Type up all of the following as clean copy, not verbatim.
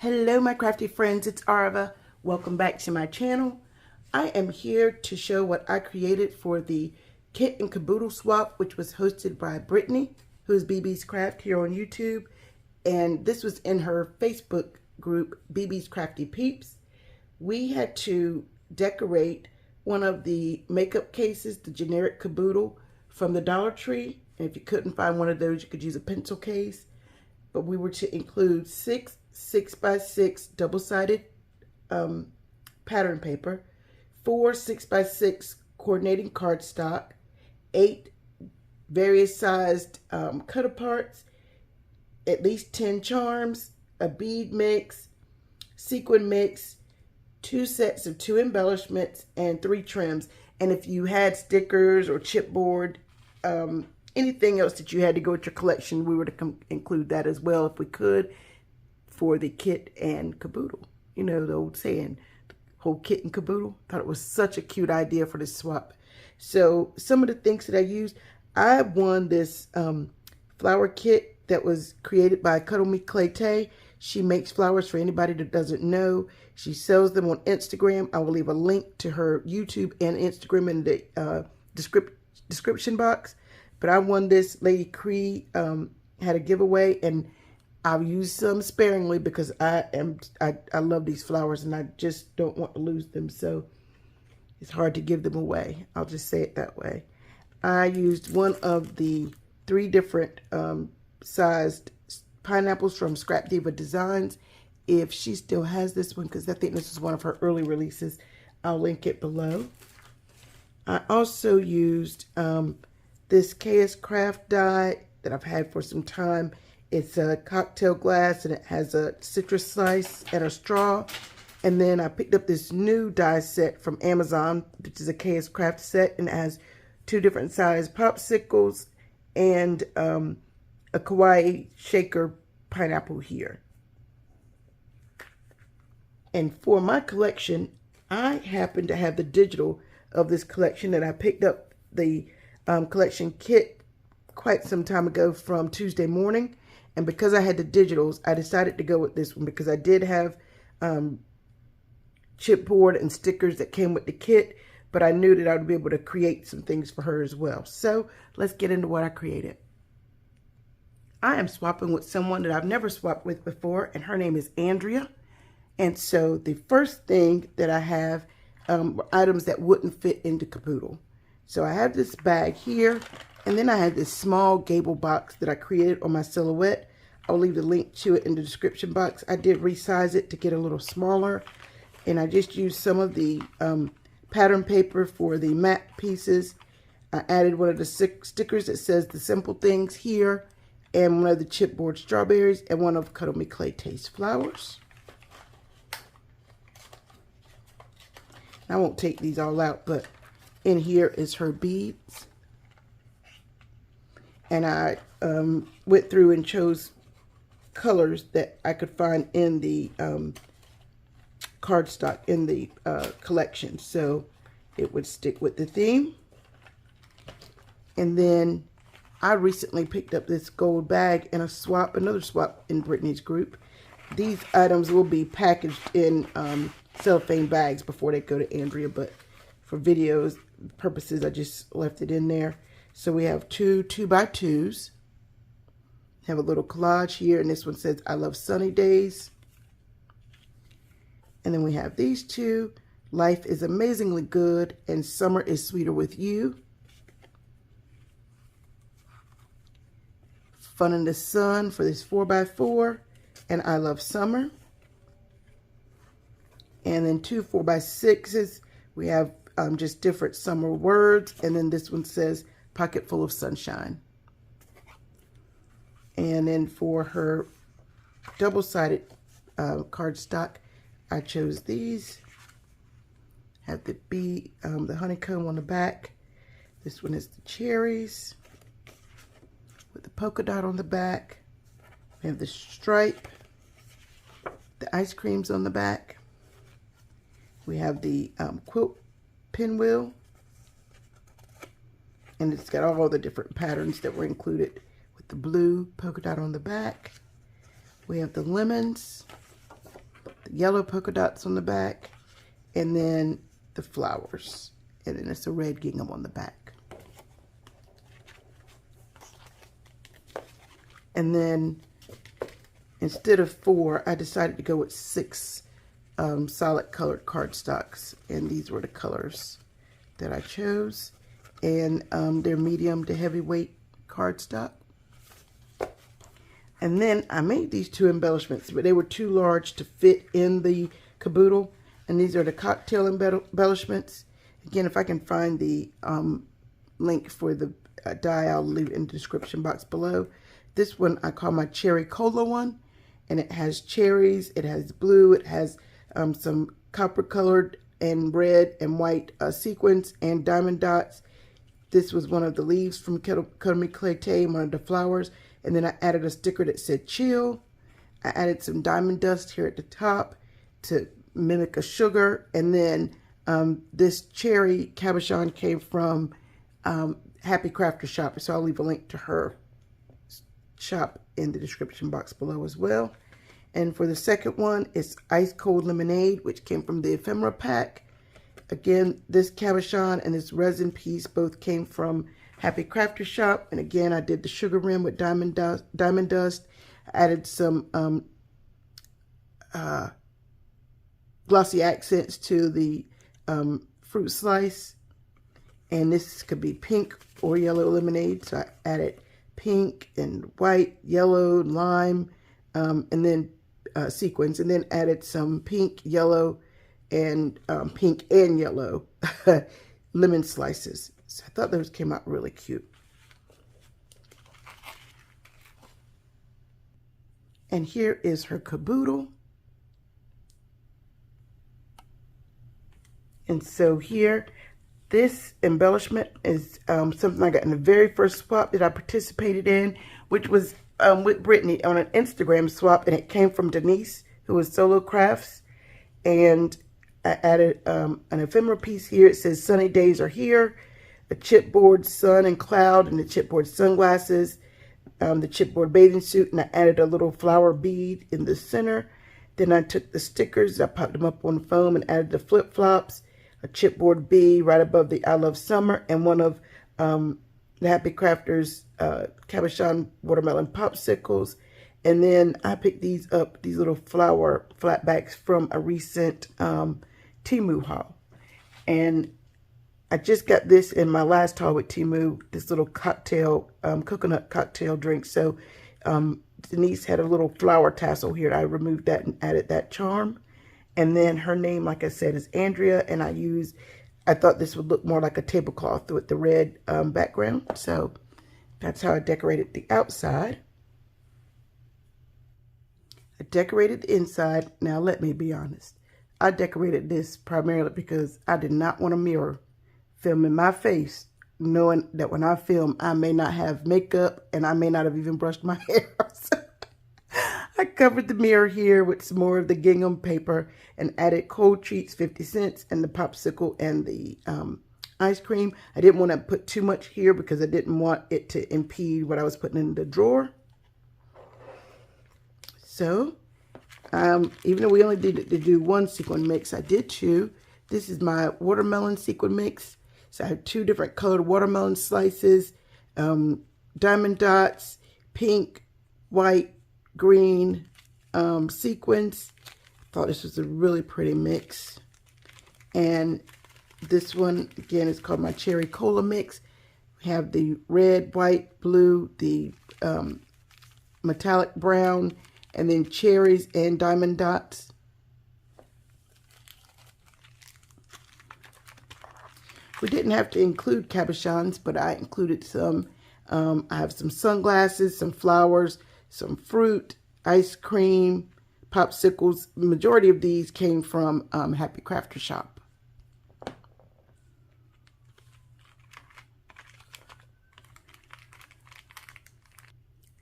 Hello my crafty friends, it's Arva. Welcome back to my channel. I am here to show what I created for the Kit and Caboodle swap, which was hosted by Brittanee, who's BB's Craft here on YouTube. And this was in her Facebook group, BB's Crafty Peeps. We had to decorate one of the makeup cases, the generic Caboodle from the Dollar Tree. And if you couldn't find one of those, you could use a pencil case. But we were to include 6 6x6 double-sided pattern paper, 4 6x6 coordinating cardstock, 8 various sized cut-aparts, at least 10 charms, a bead mix, sequin mix, 2 sets of 2 embellishments, and 3 trims. And if you had stickers or chipboard, anything else that you had to go with your collection, we were to include that as well if we could for the Kit and Caboodle. You know the old saying, the whole Kit and Caboodle. Thought it was such a cute idea for this swap. So some of the things that I used, I won this flower kit that was created by Cuddle Me Clay. She makes flowers for anybody that doesn't know. She sells them on Instagram. I will leave a link to her YouTube and Instagram in the description box. But I won this. Lady Cree had a giveaway, and I'll use some sparingly because I love these flowers and I just don't want to lose them. So it's hard to give them away. I'll just say it that way. I used one of the 3 different sized pineapples from Scrapdiva Designs. If she still has this one, because I think this is one of her early releases, I'll link it below. I also used this KSCraft die that I've had for some time. It's a cocktail glass and it has a citrus slice and a straw. And then I picked up this new die set from Amazon, which is a KSCraft set, and it has 2 different size popsicles and a kawaii shaker pineapple here. And for my collection, I happen to have the digital of this collection, and I picked up the collection kit quite some time ago from Tuesday Morning. And because I had the digitals, I decided to go with this one because I did have chipboard and stickers that came with the kit, but I knew that I would be able to create some things for her as well. So let's get into what I created. I am swapping with someone that I've never swapped with before, and her name is Andrea. And so the first thing that I have were items that wouldn't fit into Caboodle. So I have this bag here, and then I had this small Gable box that I created on my silhouette. I'll leave the link to it in the description box. I did resize it to get a little smaller, and I just used some of the pattern paper for the matte pieces. I added one of the stickers that says the simple things here, and one of the chipboard strawberries, and one of Cuddle Me Clay Taste flowers. I won't take these all out, but in here is her beads. And I went through and chose colors that I could find in the cardstock in the collection, so it would stick with the theme. And then I recently picked up this gold bag in a swap, another swap in Brittanee's group. These items will be packaged in cellophane bags before they go to Andrea, but for videos purposes, I just left it in there. So we have 2 2x2s. Have a little collage here, and this one says, I love sunny days. And then we have these 2, life is amazingly good, and summer is sweeter with you. Fun in the sun for this 4x4, and I love summer. And then 2 4x6s. We have just different summer words, and then this one says, pocket full of sunshine. And then for her double-sided cardstock, I chose these. Have the honeycomb on the back. This one is the cherries with the polka dot on the back. We have the stripe, the ice creams on the back. We have the quilt pinwheel. And it's got all the different patterns that were included with the blue polka dot on the back. We have the lemons, the yellow polka dots on the back, and then the flowers. And then it's a red gingham on the back. And then instead of 4, I decided to go with 6 solid colored cardstocks. And these were the colors that I chose. And they're medium to heavyweight cardstock. And then I made these 2 embellishments, but they were too large to fit in the caboodle. And these are the cocktail embellishments. Again, if I can find the link for the die, I'll leave it in the description box below. This one I call my cherry cola one. And it has cherries, it has blue, it has some copper colored and red and white sequins and diamond dots. This was one of the leaves from Caboodle Clay, one of the flowers. And then I added a sticker that said chill. I added some diamond dust here at the top to mimic a sugar. And then this cherry cabochon came from Happy Crafter Shop. So I'll leave a link to her shop in the description box below as well. And for the second one, it's ice cold lemonade, which came from the ephemera pack. Again, this cabochon and this resin piece both came from Happy Crafter Shop. And again, I did the sugar rim with diamond dust. I added some glossy accents to the fruit slice. And this could be pink or yellow lemonade. So I added pink and white, yellow, lime, and then sequins. And then added some pink, yellow, and pink and yellow lemon slices. So I thought those came out really cute. And here is her caboodle. And so here, this embellishment is something I got in the very first swap that I participated in, which was with Brittanee on an Instagram swap, and it came from Denise, who was Solo Crafts. And I added an ephemera piece here. It says sunny days are here. A chipboard sun and cloud, and the chipboard sunglasses, the chipboard bathing suit, and I added a little flower bead in the center. Then I took the stickers, I popped them up on foam and added the flip-flops, a chipboard bee right above the I Love Summer, and one of the Happy Crafters cabochon watermelon popsicles. And then I picked these up, these little flower flatbacks from a recent Temu haul. And I just got this in my last haul with Temu, this little cocktail, coconut cocktail drink. So Denise had a little flower tassel here. I removed that and added that charm. And then her name, like I said, is Andrea. And I thought this would look more like a tablecloth with the red background. So that's how I decorated the outside. I decorated the inside. Now, let me be honest. I decorated this primarily because I did not want a mirror filming my face, knowing that when I film, I may not have makeup and I may not have even brushed my hair. So I covered the mirror here with some more of the gingham paper and added cold treats, 50 cents, and the popsicle and the ice cream. I didn't want to put too much here because I didn't want it to impede what I was putting in the drawer. So, even though we only did to do 1 sequin mix, I did 2. This is my watermelon sequin mix. So I have 2 different colored watermelon slices, diamond dots, pink, white, green sequins. Thought this was a really pretty mix. And this one, again, is called my Cherry Cola Mix. We have the red, white, blue, the metallic brown, and then cherries and diamond dots. We didn't have to include cabochons, but I included some. I have some sunglasses, some flowers, some fruit, ice cream, popsicles. The majority of these came from Happy Crafter Shop.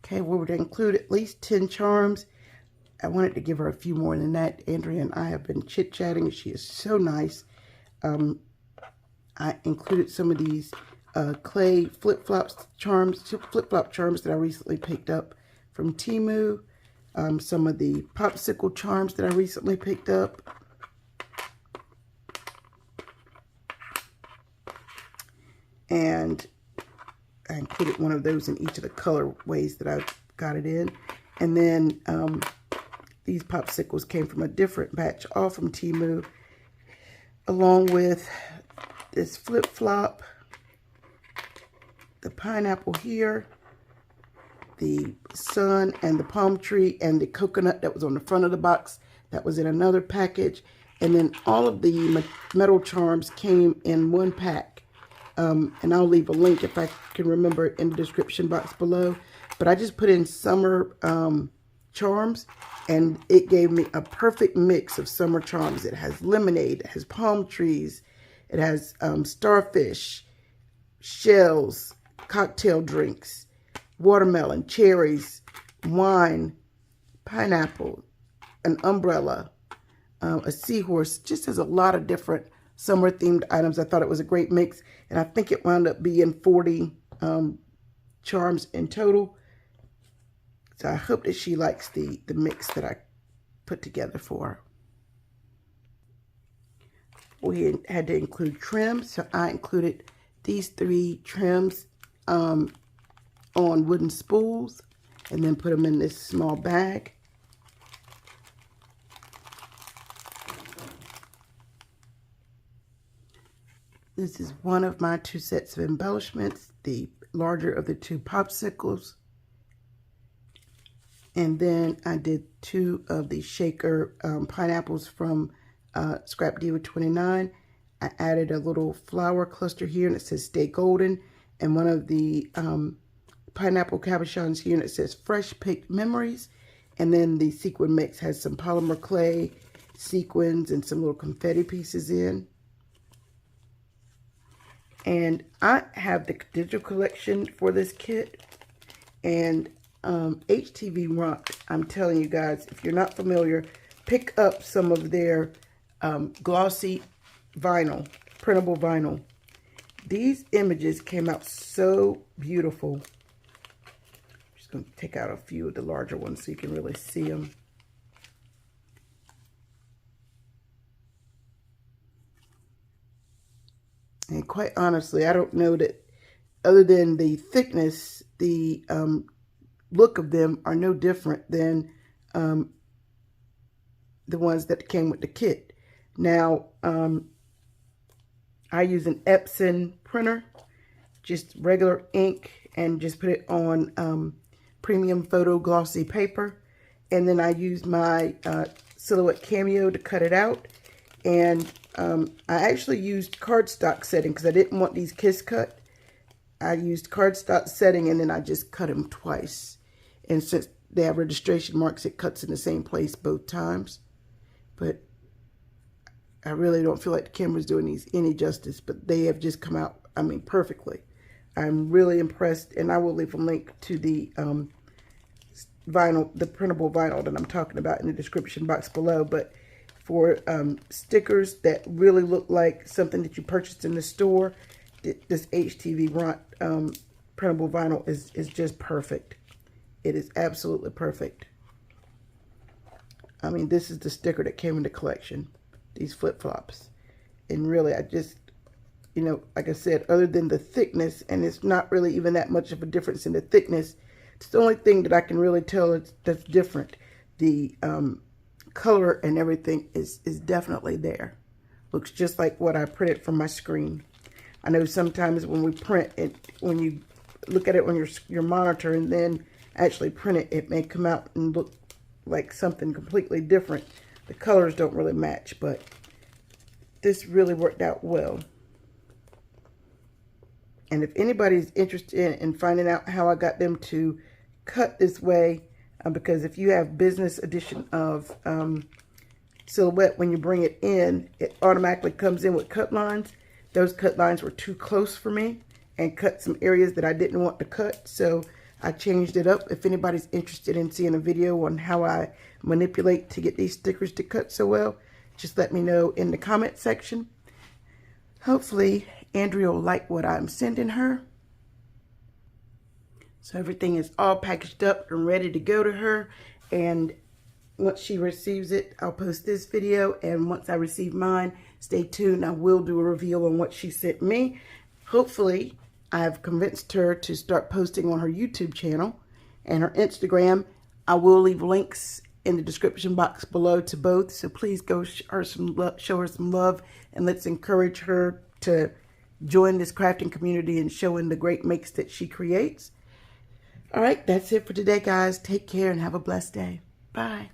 Okay, we would include at least 10 charms. I wanted to give her a few more than that. Andrea and I have been chit-chatting. She is so nice. I included some of these clay flip-flop charms that I recently picked up from Temu. some of the Popsicle charms that I recently picked up. And I included one of those in each of the colorways that I got it in. And then these Popsicles came from a different batch, all from Temu, along with this flip-flop, the pineapple here, the sun and the palm tree, and the coconut that was on the front of the box that was in another package. And then all of the metal charms came in one pack. And I'll leave a link if I can remember in the description box below. But I just put in summer charms, and it gave me a perfect mix of summer charms. It has lemonade, it has palm trees, it has starfish, shells, cocktail drinks, watermelon, cherries, wine, pineapple, an umbrella, a seahorse. Just has a lot of different summer themed items. I thought it was a great mix, and I think it wound up being 40 charms in total. So I hope that she likes the mix that I put together for her. We had to include trims, so I included these 3 trims on wooden spools, and then put them in this small bag. This is one of my 2 sets of embellishments, the larger of the 2 Popsicles. And then I did 2 of the shaker pineapples from Scrapdiva 29. I added a little flower cluster here, and it says Stay Golden. And one of the pineapple cabochons here, and it says Fresh Picked Memories. And then the sequin mix has some polymer clay, sequins, and some little confetti pieces in. And I have the digital collection for this kit. And HTV Rock, I'm telling you guys, if you're not familiar, pick up some of their glossy vinyl, printable vinyl. These images came out so beautiful. I'm just going to take out a few of the larger ones so you can really see them. And quite honestly, I don't know that, other than the thickness, the look of them are no different than the ones that came with the kit. Now, I use an Epson printer, just regular ink, and just put it on premium photo glossy paper. And then I use my Silhouette Cameo to cut it out. And I actually used cardstock setting because I didn't want these kiss cut. I used cardstock setting, and then I just cut them twice. And since they have registration marks, it cuts in the same place both times. But I really don't feel like the camera's doing these any justice, but they have just come out, I mean, perfectly. I'm really impressed, and I will leave a link to the vinyl, the printable vinyl that I'm talking about in the description box below. But for stickers that really look like something that you purchased in the store, this HTV Rock printable vinyl is just perfect. It is absolutely perfect. I mean, this is the sticker that came in the collection, these flip-flops. And really, I just, you know, like I said, other than the thickness, and it's not really even that much of a difference in the thickness, it's the only thing that I can really tell that's different. The color and everything is definitely there. Looks just like what I printed from my screen. I know sometimes when we print it, when you look at it on your monitor and then actually print it, it may come out and look like something completely different. The colors don't really match, but this really worked out well. And if anybody's interested in finding out how I got them to cut this way, because if you have business edition of Silhouette, when you bring it in, it automatically comes in with cut lines. Those cut lines were too close for me and cut some areas that I didn't want to cut, so I changed it up. If anybody's interested in seeing a video on how I manipulate to get these stickers to cut so well, just let me know in the comment section. Hopefully, Andrea will like what I'm sending her. So everything is all packaged up and ready to go to her. And once she receives it, I'll post this video. And once I receive mine, stay tuned. I will do a reveal on what she sent me. Hopefully, I've convinced her to start posting on her YouTube channel and her Instagram. I will leave links in the description box below to both. So please go show her some love, and let's encourage her to join this crafting community and showing the great makes that she creates. All right, that's it for today, guys. Take care and have a blessed day. Bye.